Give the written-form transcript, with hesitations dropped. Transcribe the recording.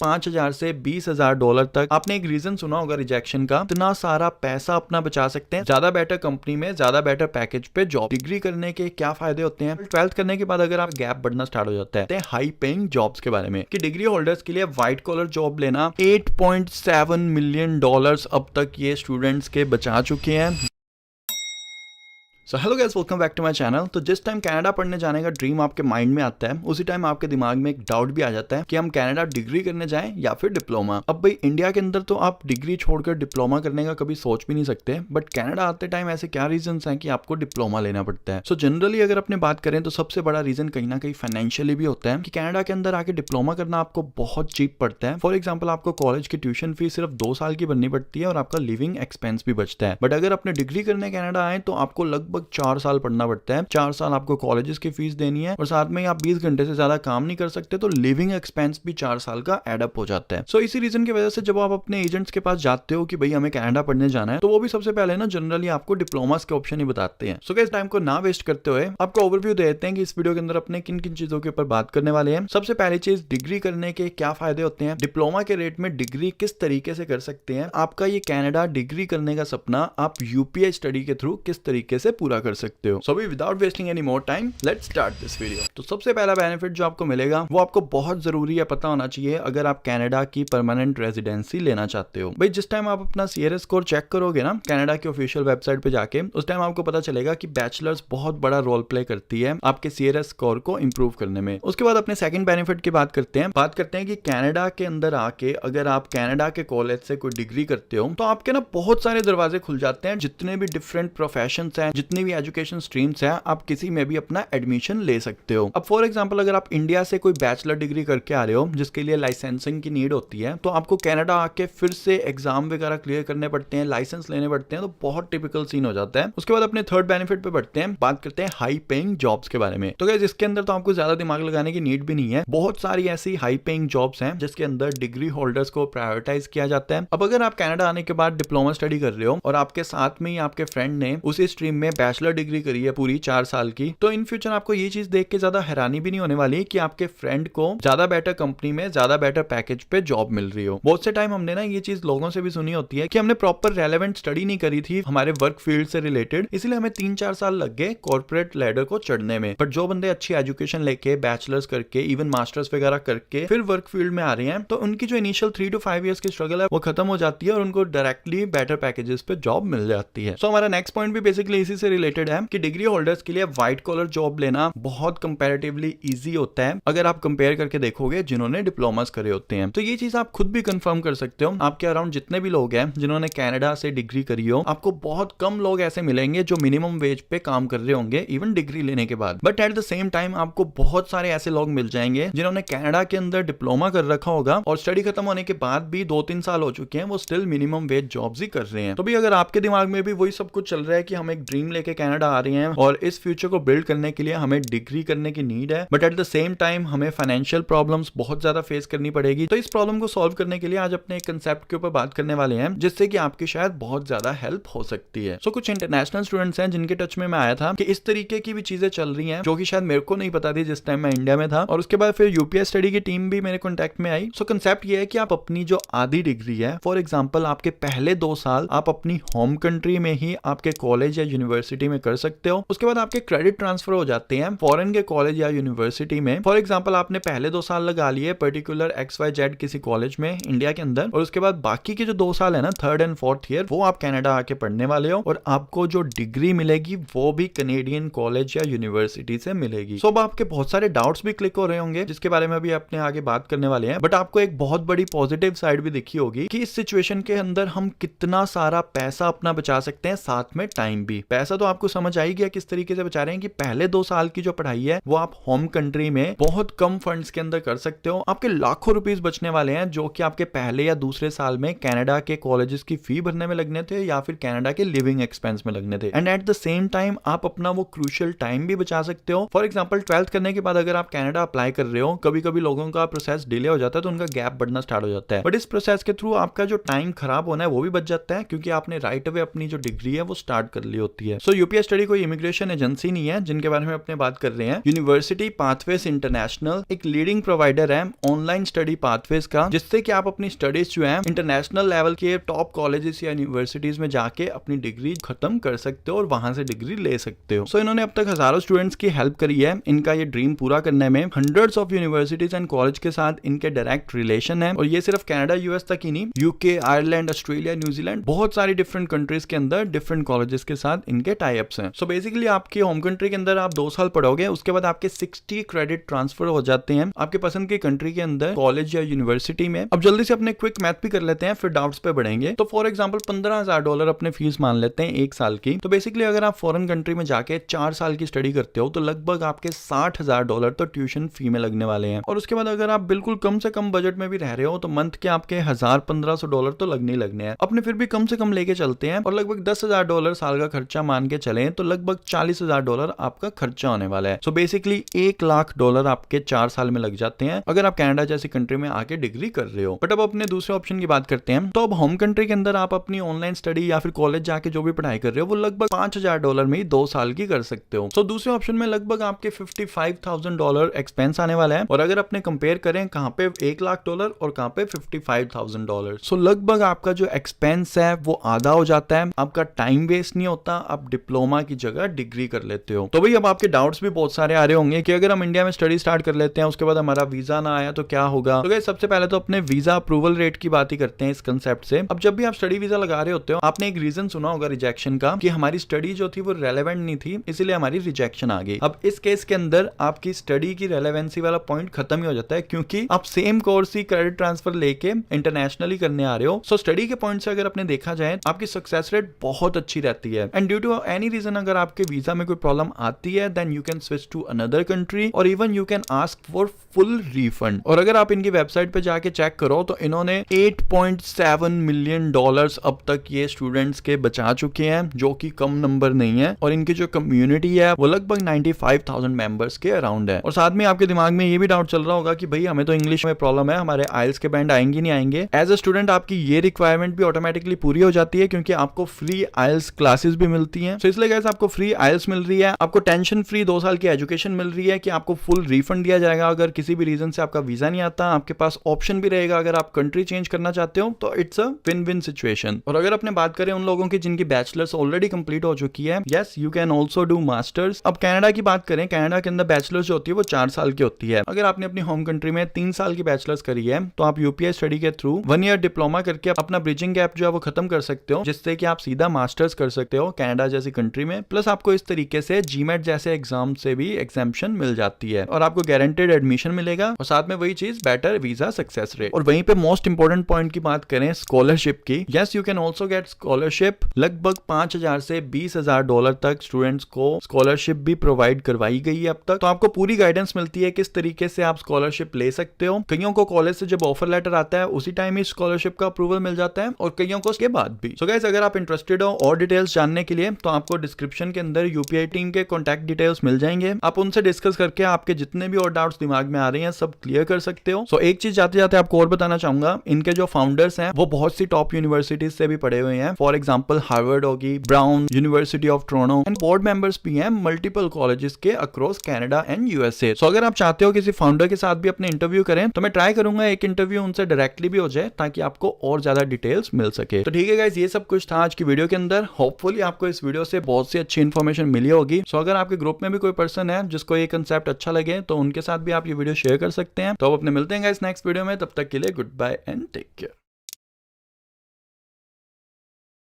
5,000 से $20,000 तक। आपने एक रीजन सुना होगा रिजेक्शन का। इतना सारा पैसा अपना बचा सकते हैं ज्यादा बेटर कंपनी में, ज्यादा बेटर पैकेज पे जॉब। डिग्री करने के क्या फायदे होते हैं? 12th करने के बाद अगर आप गैप बढ़ना स्टार्ट हो जाता है हाई पेइंग जॉब्स के बारे में कि डिग्री होल्डर्स के लिए व्हाइट कॉलर जॉब लेना $8.7 मिलियन अब तक ये स्टूडेंट्स के बचा चुके हैं। So hello guys, welcome back to my channel. तो जिस टाइम कनाडा पढ़ने जाने का ड्रीम आपके माइंड में आता है उसी टाइम आपके दिमाग में एक डाउट भी आ जाता है कि हम कनाडा डिग्री करने जाएं या फिर डिप्लोमा। अब भाई इंडिया के अंदर तो आप डिग्री छोड़कर डिप्लोमा करने का कभी सोच भी नहीं सकते, बट कनाडा आते टाइम ऐसे क्या रीजंस हैं कि आपको डिप्लोमा लेना पड़ता है। सो जनरली अगर अपने बात करें तो सबसे बड़ा रीजन कहीं ना कहीं फाइनेंशियली भी होता है कि कनाडा के अंदर आके डिप्लोमा करना आपको बहुत चीप पड़ता है। फॉर एग्जाम्पल आपको कॉलेज की ट्यूशन फीस सिर्फ 2 साल की भरनी पड़ती है और आपका लिविंग एक्सपेंस भी बचता है। बट अगर अपने डिग्री करने कनाडा आए तो आपको लगभग 4 साल पढ़ना पड़ता है। 4 साल आपको कॉलेजेस की फीस देनी है और साथ में आप 20 घंटे से ज्यादा काम नहीं कर सकते, तो लिविंग एक्सपेंस भी 4 साल का एड अप हो जाता है। सो इसी रीजन की वजह से जब आप अपने एजेंट्स के पास जाते हो कि भाई हमें कनाडा पढ़ने जाना है, तो वो भी सबसे पहले ना जनरली आपको डिप्लोमास के ऑप्शन ही बताते हैं। सो गाइस, टाइम को ना वेस्ट करते हुए आपको ओवरव्यू देते हैं कि इस वीडियो के अंदर अपने किन किन चीजों के ऊपर बात करने वाले हैं। सबसे पहली चीज, डिग्री करने के क्या फायदे होते हैं, डिप्लोमा के रेट में डिग्री किस तरीके से कर सकते हैं, आपका ये कनाडा डिग्री करने का सपना आप यूपीआई स्टडी के थ्रू किस तरीके से पूरा कर सकते हो। So without wasting any more time, let's start this video. तो सबसे पहला बेनिफिट जो आपको मिलेगा वो आपको बहुत जरूरी है पता होना चाहिए अगर आप कनाडा की परमानेंट रेजिडेंसी लेना चाहते हो। भाई जिस टाइम आप अपना सीआरएस स्कोर चेक करोगे ना कनाडा की ऑफिशियल वेबसाइट पे जाके, उस टाइम आपको पता चलेगा कि बैचलर्स बहुत बड़ा रोल प्ले करती है आपके सीआरएस स्कोर को इंप्रूव करने में। उसके बाद अपने सेकंड बेनिफिट की बात करते हैं कि कनाडा के अंदर आके अगर आप कनाडा के कॉलेज से कोई डिग्री करते हो तो आपके ना बहुत सारे दरवाजे खुल जाते हैं। जितने भी डिफरेंट प्रोफेशंस हैं, जितनी भी एजुकेशन स्ट्रीम्स हैं, आप किसी में भी अपना एडमिशन ले सकते हो। अब फॉर एग्जांपल अगर आप इंडिया से कोई बैचलर डिग्री करके आ रहे हो जिसके लिए लाइसेंसिंग की नीड होती है, तो आपको कनाडा आके फिर से एग्जाम वगैरह क्लियर करने पड़ते हैं, लाइसेंस लेने पड़ते हैं, तो बहुत टिपिकल सीन हो जाता है। उसके बाद अपने थर्ड बेनिफिट पे बढ़ते हैं, बात करते हैं हाई पेइंग जॉब्स के बारे में। तो गाइस इसके अंदर तो आपको ज्यादा दिमाग लगाने की नीड भी नहीं है, बहुत सारी ऐसी हाई पेइंग जॉब्स हैं जिसके अंदर डिग्री होल्डर्स को प्रायोरिटाइज किया जाता है। अब अगर आप कनाडा आने के बाद डिप्लोमा स्टडी कर रहे हो और आपके साथ में ही आपके फ्रेंड ने उसी स्ट्रीम में बैचलर डिग्री करी है पूरी 4 साल की, तो इन फ्यूचर आपको ये चीज देख के ज्यादा हैरानी भी नहीं होने वाली कि आपके फ्रेंड को ज्यादा बेटर कंपनी में ज्यादा बेटर पैकेज पे जॉब मिल रही हो। बहुत से टाइम हमने ना ये चीज लोगों से भी सुनी होती है कि हमने प्रॉपर रेलेवेंट स्टडी नहीं करी थी हमारे वर्क फील्ड से रिलेटेड, इसलिए हमें 3-4 साल लग गए कॉर्पोरेट लैडर को चढ़ने में। बट जो बंदे अच्छी एजुकेशन लेके बैचलर्स करके इवन मास्टर्स वगैरह करके फिर वर्क फील्ड में आ रहे हैं, तो उनकी जो इनिशियल 3 to 5 ईयर्स की स्ट्रगल है वो खत्म हो जाती है और उनको डायरेक्टली बेटर पैकेजेस पे जॉब मिल जाती है। सो हमारा नेक्स्ट पॉइंट भी बेसिकली इसी से रिलेटेड है कि डिग्री होल्डर्स के लिए व्हाइट कॉलर जॉब लेना बहुत कंपैरेटिवली इजी होता है अगर आप कंपेयर करके देखोगे जिन्होंने डिप्लोमास करे होते हैं। तो ये चीज आप खुद भी कंफर्म कर सकते हो। आपके अराउंड जितने भी लोग हैं जिन्होंने कनाडा से डिग्री करी हो, आपको बहुत कम लोग ऐसे मिलेंगे जो मिनिमम वेज पे काम कर रहे होंगे इवन डिग्री लेने के बाद। But at the same time आपको बहुत सारे ऐसे लोग मिल जाएंगे जिन्होंने कनाडा के अंदर डिप्लोमा कर रखा होगा और स्टडी खत्म होने के बाद भी 2-3 साल हो चुके हैं, वो स्टिल मिनिमम वेज जॉब्स ही कर रहे हैं। तो भी अगर आपके दिमाग में भी वही सब कुछ चल रहा है कि हम एक ड्रीम लेके कनाडा आ रहे हैं और इस फ्यूचर को बिल्ड करने के लिए हमें डिग्री करने की नीड है, but at the same time हमें फाइनेंशियल प्रॉब्लम्स बहुत ज्यादा फेस करनी पड़ेगी, तो इस प्रॉब्लम को सॉल्व करने के लिए आज अपने एक कंसेप्ट के ऊपर बात करने वाले हैं जिससे कि आपकी शायद बहुत ज्यादा हेल्प हो सकती है। सो कुछ इंटरनेशनल स्टूडेंट्स हैं जिनके टच में मैं आया था कि इस तरीके की भी चीजें चल रही हैं जो कि शायद मेरे को नहीं पता थी जिस टाइम मैं इंडिया में था, और उसके बाद फिर यूपीएस स्टडी की टीम भी मेरे कॉन्टेक्ट में आई। सो कंसेप्ट ये है कि आप अपनी जो आधी डिग्री है, फॉर एग्जाम्पल आपके पहले 2 साल आप अपनी होम कंट्री में ही आपके कॉलेज या यूनिवर्सिटी में कर सकते हो। उसके बाद आपके क्रेडिट ट्रांसफर हो जाते हैं फॉरेन के कॉलेज या यूनिवर्सिटी में। फॉर एग्जाम्पल आपने पहले 2 साल लगा लिए पर्टिकुलर XYZ किसी कॉलेज में इंडिया के अंदर, और उसके बाद बाकी के जो 2 साल है ना, 3rd and 4th ईयर, वो आप कनाडा आके पढ़ने वाले हो और आपको जो डिग्री मिलेगी वो भी कनेडियन कॉलेज या यूनिवर्सिटी से मिलेगी। सो अब आपके बहुत सारे डाउट्स भी क्लिक हो रहे होंगे जिसके बारे में भी अपने आगे बात करने वाले हैं, बट आपको एक बहुत बड़ी पॉजिटिव साइड भी दिखी होगी कि इस सिचुएशन के अंदर हम कितना सारा पैसा अपना बचा सकते हैं, साथ में टाइम भी। पैसा तो आपको समझ आ ही गया किस तरीके से बचा रहे हैं कि पहले 2 साल की जो पढ़ाई है वो आप होम कंट्री में बहुत कम फंड्स के अंदर कर सकते हो। आपके लाखों रुपीस बचने वाले हैं जो कि आपके पहले या दूसरे साल में कनाडा के कॉलेजेस की फी भरने में लगने थे या फिर कनाडा के लिविंग एक्सपेंस में लगने थे। And at the same time आप अपना वो क्रूशियल टाइम भी बचा सकते हो। फॉर एग्जांपल 12th करने के बाद अगर आप कनाडा अप्लाई कर रहे हो, कभी कभी लोगों का प्रोसेस डिले हो जाता है तो उनका गैप बढ़ना स्टार्ट हो जाता है, बट इस प्रोसेस के थ्रू आपका जो टाइम खराब होना है वो भी बच जाता है क्योंकि आपने राइट अवे अपनी जो डिग्री है वो स्टार्ट कर ली होती है। सो यूपीएस स्टडी कोई इमिग्रेशन एजेंसी नहीं है जिनके बारे में अपने बात कर रहे हैं। यूनिवर्सिटी पाथवेज इंटरनेशनल एक लीडिंग प्रोवाइडर है ऑनलाइन स्टडी पाथवेज का, जिससे कि आप अपनी स्टडीज जो है इंटरनेशनल लेवल के टॉप कॉलेजेस या यूनिवर्सिटीज में जाके अपनी डिग्री खत्म कर सकते हो और वहां से डिग्री ले सकते हो। सो इन्होंने अब तक हजारों स्टूडेंट्स की हेल्प करी है इनका ये ड्रीम पूरा करने में। Hundreds of universities and college के साथ इनके डायरेक्ट रिलेशन है, और ये सिर्फ कनाडा यूएस तक ही नहीं, यूके, आयरलैंड, ऑस्ट्रेलिया, न्यूजीलैंड, बहुत सारी डिफरेंट कंट्रीज के अंदर डिफरेंट कॉलेजेस के साथ इनके टाई अप्स हैं। सो बेसिकली आपकी होम कंट्री के अंदर आप 2 साल पढ़ोगे, उसके बाद आपके 60 क्रेडिट ट्रांसफर हो जाते हैं आपके पसंद की कंट्री के अंदर कॉलेज या यूनिवर्सिटी में। अब जल्दी से अपने क्विक मैथ भी कर लेते हैं, फिर डाउट्स पे बढ़ेंगे। तो फॉर एग्जांपल $15,000 अपने फीस मान लेते हैं 1 साल की। तो बेसिकली अगर आप फॉरेन कंट्री में जाके 4 साल की स्टडी करते हो तो लगभग आपके $60,000 तो ट्यूशन फी में लगने वाले हैं। और उसके बाद अगर आप बिल्कुल कम से कम बजट में भी रह रहे हो तो मंथ के आपके $1,000-1,500 तो लगने ही लगने हैं। अपने फिर भी कम से कम लेके चलते हैं और लगभग $10,000 साल का खर्चा मान के चले तो लगभग $40,000 आपका खर्चा होने वाला है। सो बेसिकली $1,00,000 आपके 4 साल में लग जाते हैं अगर आप कनाडा जैसी कंट्री में आके डिग्री कर रहे हो। बट अब अपने दूसरे ऑप्शन की बात करते हैं। तो अब होम कंट्री के अंदर आप अपनी ऑनलाइन स्टडी या फिर कॉलेज जाके जो भी पढ़ाई कर रहे हो वो लगभग $5,000 में ही 2 साल की कर सकते हो। तो दूसरे ऑप्शन में लगभग आपके $55,000 एक्सपेंस आने वाला है। और अगर अपने कंपेयर करें कहां पे $1,00,000 और कहां पे $55,000, सो लगभग आपका जो एक्सपेंस है वो आधा हो जाता है, आपका टाइम वेस्ट नहीं होता, आप डिप्लोमा की जगह डिग्री कर लेते हो। तो भाई अब आपके डाउट्स भी बहुत सारे आ रहे होंगे कि अगर हम इंडिया में स्टडी स्टार्ट कर लेते हैं उसके बाद हमारा वीजा ना आया तो क्या होगा। तो गाइस सबसे पहले तो अपने वीजा अप्रूवल रेट की बात ही करते हैं इस कंसेप्ट से। अब जब भी आप स्टडी वीजा लगा रहे होते हो आपने एक रीजन सुना होगा रिजेक्शन का कि हमारी स्टडी जो थी वो रेलेवेंट नहीं थी इसलिए हमारी रिजेक्शन आ गई। अब इस केस के अंदर आपकी स्टडी की रेलेवेंसी वाला पॉइंट खत्म ही हो जाता है क्योंकि आप सेम कोर्स ही क्रेडिट ट्रांसफर लेके इंटरनेशनली करने आ रहे हो। सो स्टडी के पॉइंट से अगर अपने देखा जाए आपकी सक्सेस रेट बहुत अच्छी रहती है। And due to any reason अगर आपके वीजा में कोई प्रॉब्लम आती है then you can switch to another country और even you can ask for full refund. और अगर आप इनकी वेबसाइट पे जाके चेक करो तो इन्होंने $8.7 मिलियन अब तक ये स्टूडेंट्स के बचा चुके हैं, जो कि कम नंबर नहीं है। और इनकी जो कम्युनिटी है वो लगभग 95,000 मेंबर्स के अराउंड है। और साथ में आपके दिमाग में ये भी डाउट चल रहा होगा कि भाई हमें तो इंग्लिश में प्रॉब्लम है, हमारे आइल्स के बैंड आएंगे नहीं आएंगे। एज अ स्टूडेंट आपकी ये रिक्वायरमेंट भी ऑटोमेटिकली पूरी हो जाती है क्योंकि आपको फ्री आइल्स क्लासेस भी मिलती हैं। तो इसलिए गाइस आपको फ्री आइल्स मिल रही है, आपको टेंशन फ्री 2 साल की एजुकेशन मिल रही है कि आपको फुल रिफंड दिया जाएगा अगर किसी भी रीजन से आपका वीजा नहीं आता। आपके पास ऑप्शन भी रहेगा अगर आप कंट्री चेंज करना चाहते हो तो it's a win win situation. और अगर अपने बात करें उन लोगों की जिनकी बैचलर्स ऑलरेडी कंप्लीट हो चुकी है, yes you can also do masters. अब कनाडा की बात करें, कनाडा के अंदर बैचलर्स जो होती है वो 4 साल की होती है। अगर आपने अपनी होम कंट्री में 3 साल की बैचलर्स करी है तो आप यूपीएस स्टडी के थ्रू 1 ईयर डिप्लोमा करके अपना ब्रिजिंग गैप जो है वो खत्म कर सकते हो, जिससे कि आप सीधा मास्टर्स कर सकते हो कनाडा जैसी कंट्री में। प्लस आपको इस तरीके से जीमेट जैसे एग्जाम से भी एग्जाम्पशन मिल जाती है और आपको गारंटेड एडमिशन मिलेगा और साथ में वही चीज बेटर वीजा सक्सेस रेट। और वहीं पे मोस्ट इंपोर्टेंट पॉइंट की बात करें स्कॉलरशिप की, yes you can also get scholarship. लगभग $5,000 से $20,000 तक स्टूडेंट्स को स्कॉलरशिप भी प्रोवाइड करवाई गई है अब तक। तो आपको पूरी गाइडेंस मिलती है किस तरीके से आप स्कॉलरशिप ले सकते हो। कईयों को कॉलेज से जब ऑफर लेटर आता है उसी टाइम ही स्कॉलरशिप का अप्रूवल मिल जाता है और कईयों को उसके बाद भी। सो गाइस अगर आप इंटरेस्टेड हो और डिटेल्स जानने के लिए तो आपको डिस्क्रिप्शन के अंदर यूपीआई टीम के कॉन्टैक्ट डिटेल्स मिल जाएंगे। आप उनसे डिस्कस करके आपके जितने भी और डाउट्स दिमाग में आ रहे हैं सब क्लियर कर सकते हो। सो एक चीज जाते जाते आपको और बताना चाहूंगा, इनके जो फाउंडर्स हैं वो बहुत सी टॉप यूनिवर्सिटीज से भी पढ़े हुए हैं। फॉर एग्जांपल हार्वर्ड होगी, brown, university of Toronto and board members भी हैं मल्टीपल कॉलेजेस के अक्रॉस कनाडा एंड यूएसए। सो अगर आप चाहते हो किसी फाउंडर के साथ भी अपने इंटरव्यू करें तो मैं ट्राई करूंगा एक इंटरव्यू उनसे डायरेक्टली भी हो जाए ताकि आपको और ज्यादा डिटेल्स मिल सके। तो ठीक है गाइस, ये सब कुछ था आज की वीडियो के अंदर। होपफुली आपको इस वीडियो से बहुत सी अच्छी इन्फॉर्मेशन मिली होगी। सो अगर आपके ग्रुप में भी कोई पर्सन है जिसको ये कंसेप्ट अच्छा लगे तो उनके साथ भी आप ये वीडियो शेयर कर सकते हैं। तो अब अपने मिलते हैं गाइस नेक्स्ट वीडियो में, तब तक के लिए good bye and take care.